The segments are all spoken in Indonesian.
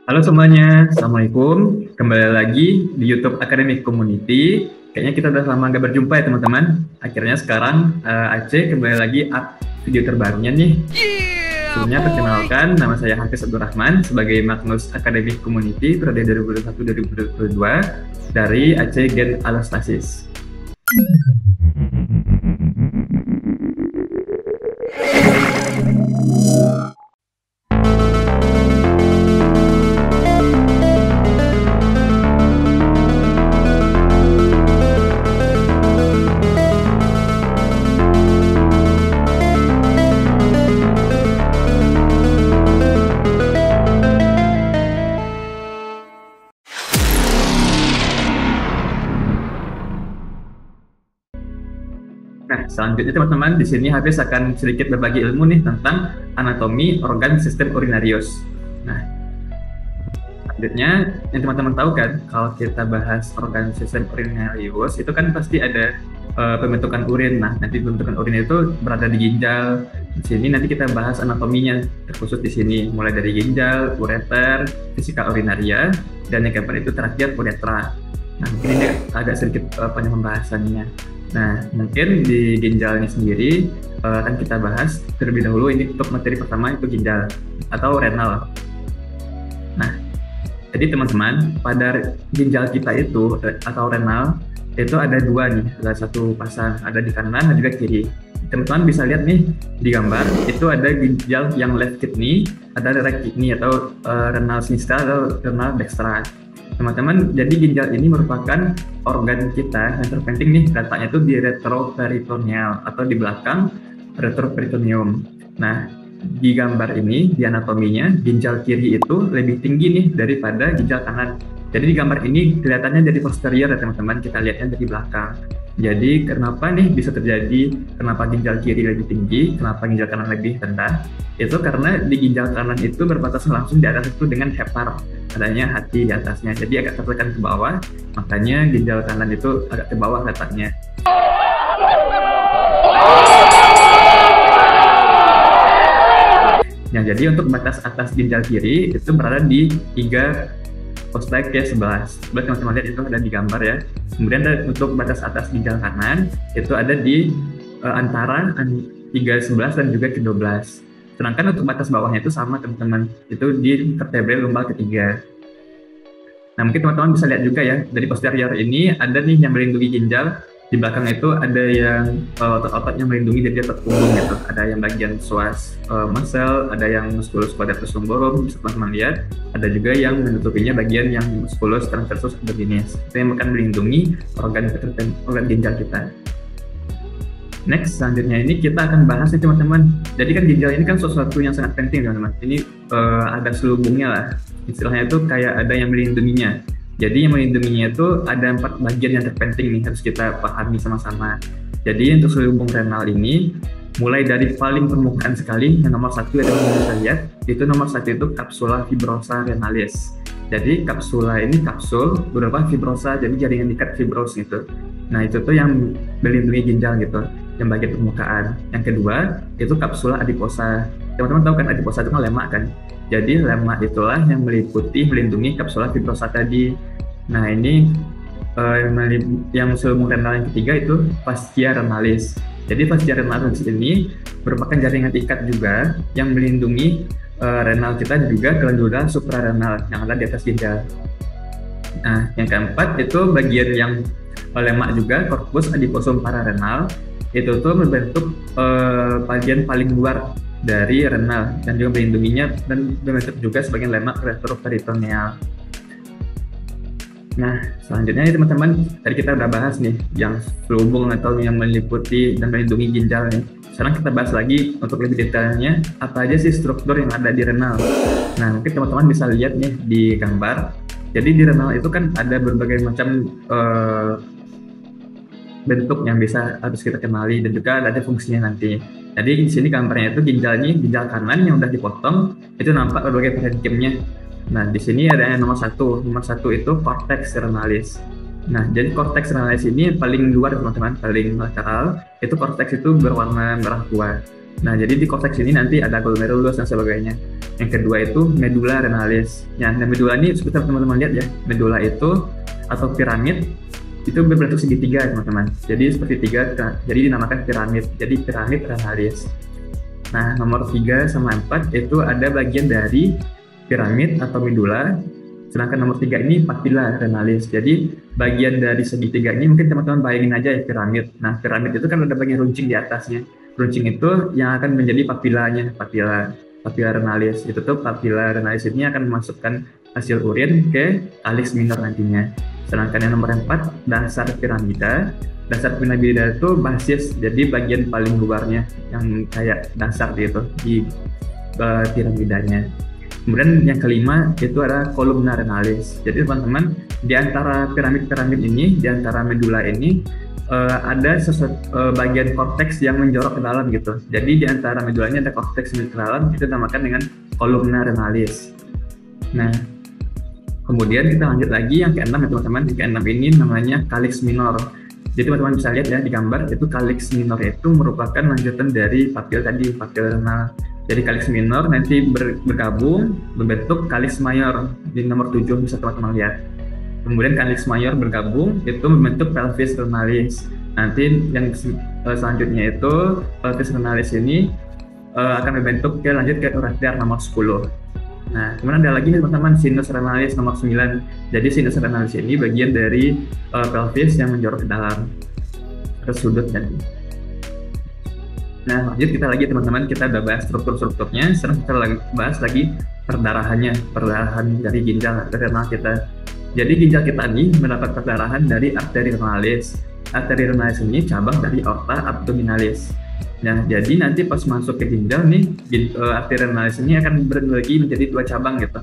Halo semuanya, Assalamualaikum. Kembali lagi di YouTube Academic Community. Kayaknya kita udah lama nggak berjumpa ya teman-teman. Akhirnya sekarang Aceh kembali lagi up video terbarunya nih. Sebelumnya perkenalkan, nama saya Hafiz Abdurrahman sebagai Magnus Academic Community periode 2021-2022 dari Aceh Gen Alostasis. Nah, selanjutnya teman-teman, di sini Hafiz akan sedikit berbagi ilmu nih tentang anatomi organ sistem urinarius. Nah, selanjutnya yang teman-teman tahu kan, kalau kita bahas organ sistem urinarius, itu kan pasti ada pembentukan urin. Nah, nanti pembentukan urin itu berada di ginjal. Di sini nanti kita bahas anatominya, terkhusus di sini, mulai dari ginjal, ureter, vesika urinaria, dan yang keempat itu terakhir uretra. Nah, mungkin ini agak sedikit panjang pembahasannya. Nah, mungkin di ginjalnya sendiri akan kita bahas terlebih dahulu. Ini untuk materi pertama itu ginjal atau renal. Nah, jadi teman-teman, pada ginjal kita itu atau renal itu ada dua nih, ada satu pasang, ada di kanan dan juga kiri. Teman-teman bisa lihat nih di gambar, itu ada ginjal yang left kidney, ada right kidney atau renal sinistra atau renal dextra. Teman-teman, jadi ginjal ini merupakan organ kita yang terpenting nih, letaknya itu di retroperitoneal atau di belakang retroperitoneum. Nah, di gambar ini, di anatominya, ginjal kiri itu lebih tinggi nih daripada ginjal kanan. Jadi di gambar ini kelihatannya dari posterior ya teman-teman, kita lihatnya dari belakang. Jadi kenapa nih bisa terjadi, kenapa ginjal kiri lebih tinggi, kenapa ginjal kanan lebih rendah? Itu karena di ginjal kanan itu berbatasan langsung di atas itu dengan hepar, adanya hati di atasnya. Jadi agak tertekan ke bawah, makanya ginjal kanan itu agak ke bawah letaknya. Nah, jadi untuk batas atas ginjal kiri itu berada di 3 postek ya, 11 teman-teman lihat itu ada di gambar ya. Kemudian untuk batas atas ginjal kanan itu ada di antara 3-11 dan juga ke-12. Sedangkan untuk batas bawahnya itu sama teman-teman, itu di vertebrae lumbal ketiga. Nah, mungkin teman-teman bisa lihat juga ya, dari posterior ini ada nih yang melindungi ginjal. Di belakang itu ada yang otot-otot yang melindungi dari otot punggung gitu. Ada yang bagian psoas muscle, ada yang musculus quadratus lumborum, bisa teman-teman lihat. Ada juga yang menutupinya bagian yang musculus transversus abdominis. Itu yang akan melindungi organ ginjal kita. Next, selanjutnya ini kita akan bahas nih teman-teman. Jadi kan ginjal ini kan sesuatu yang sangat penting teman-teman. Ini ada selubungnya lah. Istilahnya itu kayak ada yang melindunginya. Jadi yang melindunginya itu ada 4 bagian yang terpenting nih, harus kita pahami sama-sama. Jadi untuk selubung renal ini, mulai dari paling permukaan sekali, yang nomor 1 ada yang bisa lihat, itu nomor 1 itu kapsula fibrosa renalis. Jadi kapsula ini kapsul berupa fibrosa, jadi jaringan ikat fibros gitu. Nah itu tuh yang melindungi ginjal gitu, yang bagian permukaan. Yang kedua, itu kapsula adiposa. Teman-teman tahu kan adiposa itu kan lemak kan? Jadi lemak itulah yang melindungi kapsula fibrosa tadi. Nah ini yang selubung renal yang ketiga itu fascia renalis. Jadi fascia renalis ini merupakan jaringan ikat juga yang melindungi renal kita dan juga glandula suprarenal yang ada di atas ginjal. Nah yang keempat itu bagian yang lemak juga, corpus adiposum pararenal. Itu tuh membentuk bagian paling luar dari renal dan juga melindunginya dan membentuk juga sebagai lemak retroperitoneal. Nah, selanjutnya nih teman-teman, tadi kita udah bahas nih yang selubung atau yang meliputi dan melindungi ginjal nih. Sekarang kita bahas lagi untuk lebih detailnya apa aja sih struktur yang ada di renal. Nah, mungkin teman-teman bisa lihat nih di gambar. Jadi di renal itu kan ada berbagai macam bentuk yang harus kita kenali dan juga ada fungsinya nanti. Jadi di sini gambarnya itu ginjal kanan yang udah dipotong itu nampak berbagai parenkimnya. Nah di sini ada yang nomor satu itu cortex renalis. Nah jadi cortex renalis ini paling luar teman-teman, paling lateral. Itu cortex itu berwarna merah tua. Nah, jadi di korteks ini nanti ada glomerulus dan sebagainya. Yang kedua itu medula renalis. Nah, medula ini seperti teman-teman lihat ya, medula itu atau piramid itu berbentuk segitiga teman-teman. Jadi seperti tiga, jadi dinamakan piramid. Jadi piramid renalis. Nah, nomor 3 sama 4 itu ada bagian dari piramid atau medula. Sedangkan nomor 3 ini papilla renalis. Jadi bagian dari segitiga ini mungkin teman-teman bayangin aja ya piramid. Nah, piramid itu kan ada bagian runcing di atasnya. Runcing itu yang akan menjadi papillanya, papilla renalis. Itu tuh papilla renalis ini akan memasukkan hasil urin ke calyx minor nantinya. Sedangkan yang nomor 4, dasar piramida. Dasar piramida itu basis, jadi bagian paling luarnya yang kayak dasar gitu di piramidanya. Kemudian yang kelima itu ada kolumna renalis. Jadi teman-teman, di antara piramid-piramid ini, di antara medula ini ada bagian korteks yang menjorok ke dalam gitu. Jadi di antara medulanya ada korteks yang ke dalam, itu dinamakan dengan kolumna renalis. Nah, kemudian kita lanjut lagi yang ke-6 ya teman-teman. Yang ke-6 ini namanya calyx minor. Jadi teman-teman bisa lihat ya di gambar, itu calyx minor itu merupakan lanjutan dari papil tadi, papil renal. Jadi calyx minor nanti bergabung membentuk calyx mayor di nomor 7 bisa teman-teman lihat. Kemudian calyx mayor bergabung itu membentuk pelvis renalis. Nanti yang selanjutnya itu pelvis renalis ini akan membentuk lanjut ke ureter nomor 10. Nah, kemudian ada lagi nih teman-teman sinus renalis nomor 9. Jadi sinus renalis ini bagian dari pelvis yang menjorok ke dalam ke sudut tadi. Nah, lanjut kita lagi teman-teman, kita udah bahas strukturnya. Sekarang kita bahas lagi perdarahan dari ginjal renal kita. Jadi ginjal kita ini mendapat perdarahan dari arteri renalis. Arteri renalis ini cabang dari aorta abdominalis. Nah, jadi nanti pas masuk ke ginjal nih, arteri renalis ini akan berbagi menjadi 2 cabang gitu.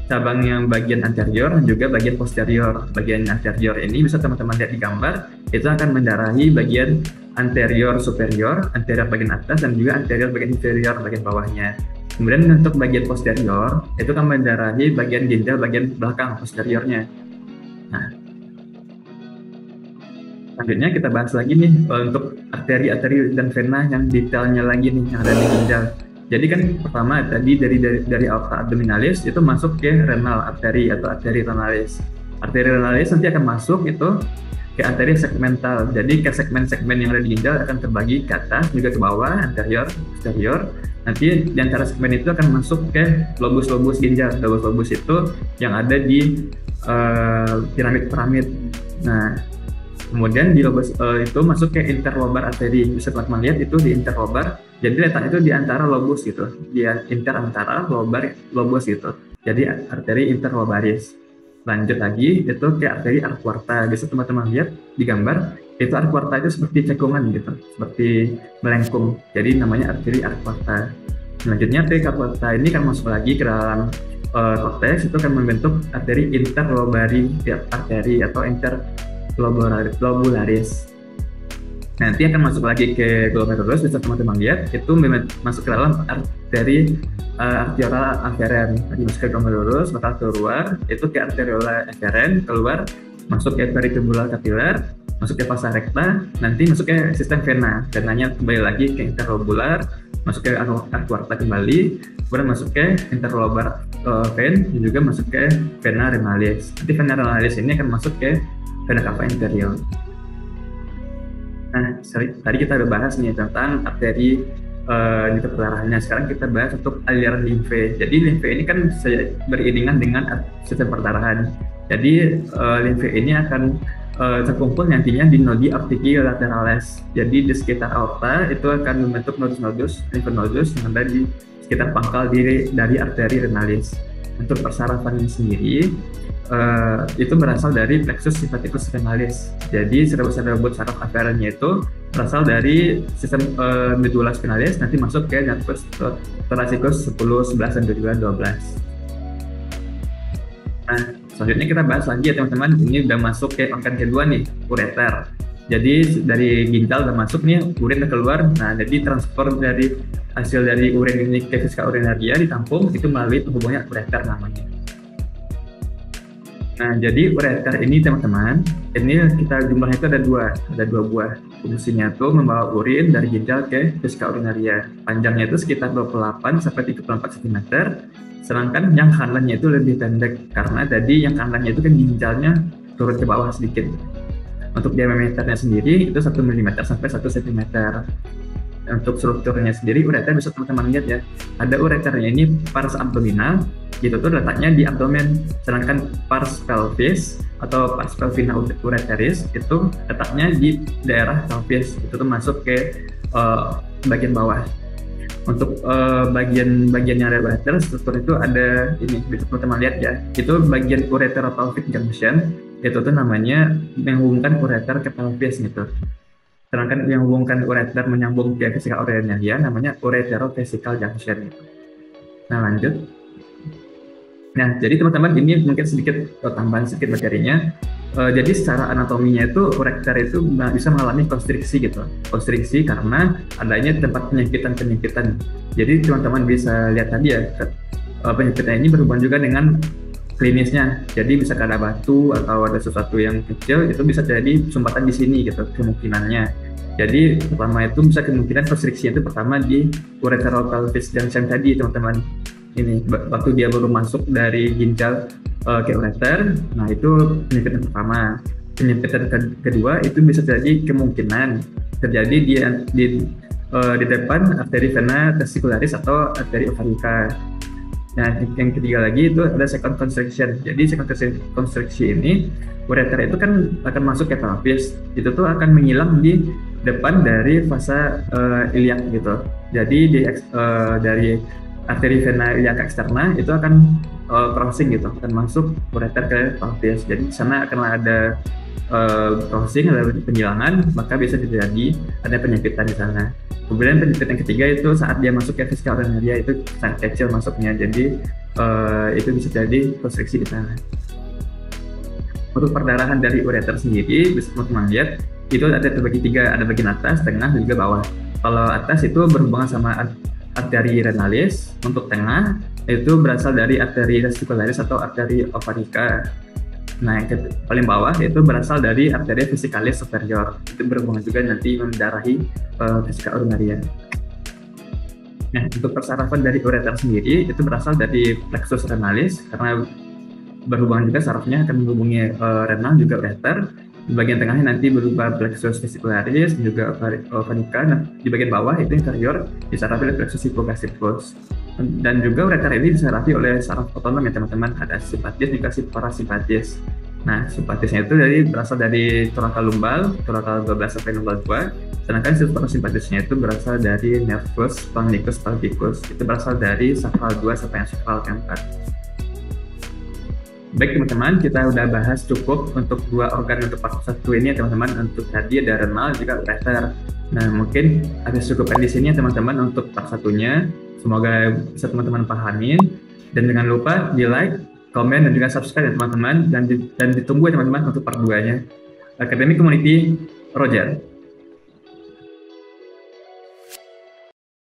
Cabang yang bagian anterior dan juga bagian posterior. Bagian anterior ini bisa teman-teman lihat di gambar, itu akan mendarahi bagian anterior superior, anterior bagian atas, dan juga anterior bagian inferior, bagian bawahnya. Kemudian untuk bagian posterior, itu akan mendarahi bagian ginjal bagian belakang, posteriornya. Nah, selanjutnya kita bahas lagi nih untuk arteri dan vena yang detailnya lagi nih yang ada di ginjal. Jadi kan pertama tadi dari aorta abdominalis itu masuk ke renal arteri atau arteri renalis. Arteri renalis nanti akan masuk itu ke arteri segmental. Jadi ke segmen-segmen yang ada di ginjal akan terbagi ke atas juga ke bawah, anterior, posterior. Nanti di antara segmen itu akan masuk ke lobus-lobus ginjal. Lobus-lobus itu yang ada di piramid-piramid. Nah, kemudian di lobus itu masuk ke interlobar arteri. Bisa teman-teman lihat itu di interlobar. Jadi letak itu di antara lobus gitu, di antara lobar lobus gitu. Jadi arteri interlobaris. Lanjut lagi itu ke arteri arcuata. Bisa teman-teman lihat di gambar itu arcuata itu seperti cekungan gitu, seperti melengkung. Jadi namanya arteri arcuata. Selanjutnya arteri arcuata ini akan masuk lagi ke dalam korteks, itu akan membentuk arteri interlobari arteri atau interlobularis. Nanti akan masuk lagi ke glomerulus, bisa teman-teman lihat itu masuk ke dalam arteri arteriola afferent. Tadi masuk ke glomerulus, bakal keluar itu ke arteriola afferent, keluar masuk ke peritubular kapiler, masuk ke fossa recta, nanti masuk ke sistem vena. Venanya kembali lagi ke interlobular, masuk ke arcuata kembali, kemudian masuk ke interlobar vein, dan juga masuk ke vena renalis. Nanti vena renalis ini akan masuk ke vena cava inferior. Nah, tadi kita udah bahas nih tentang arteri di perdarahannya. Sekarang kita bahas untuk aliran limfe. Jadi limfe ini kan beriringan dengan sistem perdarahan. Jadi limfe ini akan terkumpul nantinya di nodi arterii lateralis. Jadi di sekitar aorta itu akan membentuk nodus lymph nodus yang ada di sekitar pangkal dari arteri renalis. Untuk persarafannya sendiri itu berasal dari plexus sympathicus renalis. Jadi serabut saraf aferennya itu berasal dari sistem medulla spinalis, nanti masuk ke nervus thoracicus 10, 11, dan juga 12. Nah, selanjutnya kita bahas lagi ya teman-teman. Ini udah masuk ke organ kedua nih, ureter. Jadi dari ginjal udah masuk nih, urin udah keluar. Nah, jadi transfer dari hasil dari urin ini ke vesika urinaria ditampung itu melalui penghubungnya ureter namanya. Nah, jadi ureter ini teman-teman, ini kita jumlahnya itu ada dua buah. Fungsinya tuh membawa urin dari ginjal ke vesika urinaria. Panjangnya itu sekitar 28 sampai 34 cm. Sedangkan yang kanannya itu lebih pendek karena tadi yang kanannya itu kan ginjalnya turun ke bawah sedikit. Untuk diameternya sendiri itu 1 mm sampai 1 cm. Untuk strukturnya sendiri ureter bisa teman-teman lihat ya, ada ureternya ini pars abdominal, itu tuh letaknya di abdomen, sedangkan pars pelvis atau pars pelvina ureteris itu letaknya di daerah pelvis, itu tuh masuk ke bagian bawah. Untuk bagian yang ada ureter, struktur itu ada ini, bisa teman-teman lihat ya, itu bagian ureteropelvic junction, itu tuh namanya menghubungkan ureter ke pelvis gitu. Sedangkan yang hubungkan ureter menyambung ke vesika urinaria namanya ureterovesical junction. Nah, lanjut. Nah, jadi teman-teman ini mungkin sedikit tambahan sedikit materinya. Jadi secara anatominya itu ureter itu bisa mengalami konstriksi gitu. Konstriksi karena adanya tempat penyempitan. Jadi teman-teman bisa lihat tadi ya, penyempitan ini berhubungan juga dengan klinisnya. Jadi bisa ada batu atau ada sesuatu yang kecil, itu bisa jadi sumbatan di sini gitu kemungkinannya. Jadi pertama itu bisa kemungkinan konstriksinya itu pertama di ureteropelvis junction tadi teman-teman. Ini waktu dia baru masuk dari ginjal ke ureter, nah itu penyempitan pertama. Penyempitan kedua itu bisa jadi kemungkinan terjadi di depan arteri vena testicularis atau arteri ovarika. Nah, yang ketiga lagi itu ada second constriction. Jadi second constriction ini ureter itu kan akan masuk ke pelvis. Itu tuh akan menghilang di depan dari fasa iliak gitu. Jadi dari arteri vena iliaca externa itu akan crossing gitu, akan masuk ureter ke pelvis. Jadi di sana akan ada crossing, ada penghilangan, maka bisa terjadi ada penyempitan di sana. Kemudian penyempitan ketiga itu saat dia masuk ke vesika urinaria itu sangat kecil masuknya, jadi itu bisa jadi konstriksi di sana. Untuk perdarahan dari ureter sendiri bisa teman-teman lihat itu ada terbagi tiga, ada bagian atas, tengah, dan juga bawah. Kalau atas itu berhubungan sama arteri renalis, untuk tengah itu berasal dari arteri testicularis atau arteri ovarika. Nah, yang paling bawah itu berasal dari arteri vesicalis superior. Itu berhubungan juga nanti mendarahi vesika urinaria. Nah, untuk persarafan dari ureter sendiri itu berasal dari plexus renalis karena berhubungan juga sarafnya akan menghubungi renal juga ureter. Di bagian tengahnya nanti berupa plexus vesicularis juga ovarika. Nah, di bagian bawah itu inferior disarafi oleh plexus hypogastricus. Dan juga ureter ini disarafi oleh saraf otonom ya teman-teman, ada simpatis juga parasimpatis. Nah, simpatisnya itu berasal dari torakal lumbal 12 sampai lumbal 2, sedangkan parasimpatisnya itu berasal dari nervus spongicus pelvicus, itu berasal dari sakral 2 sampai sakral 4. Baik teman-teman, kita udah bahas cukup untuk dua organ untuk part 1 ini ya teman-teman, untuk tadi ada renal juga ureter. Nah, mungkin ada cukupkan di sini ya teman-teman untuk part 1-nya. Semoga bisa teman-teman pahamin, dan jangan lupa di like, komen, dan juga subscribe ya teman-teman, dan ditunggu ya teman-teman untuk part 2-nya. Academic Community, Roger.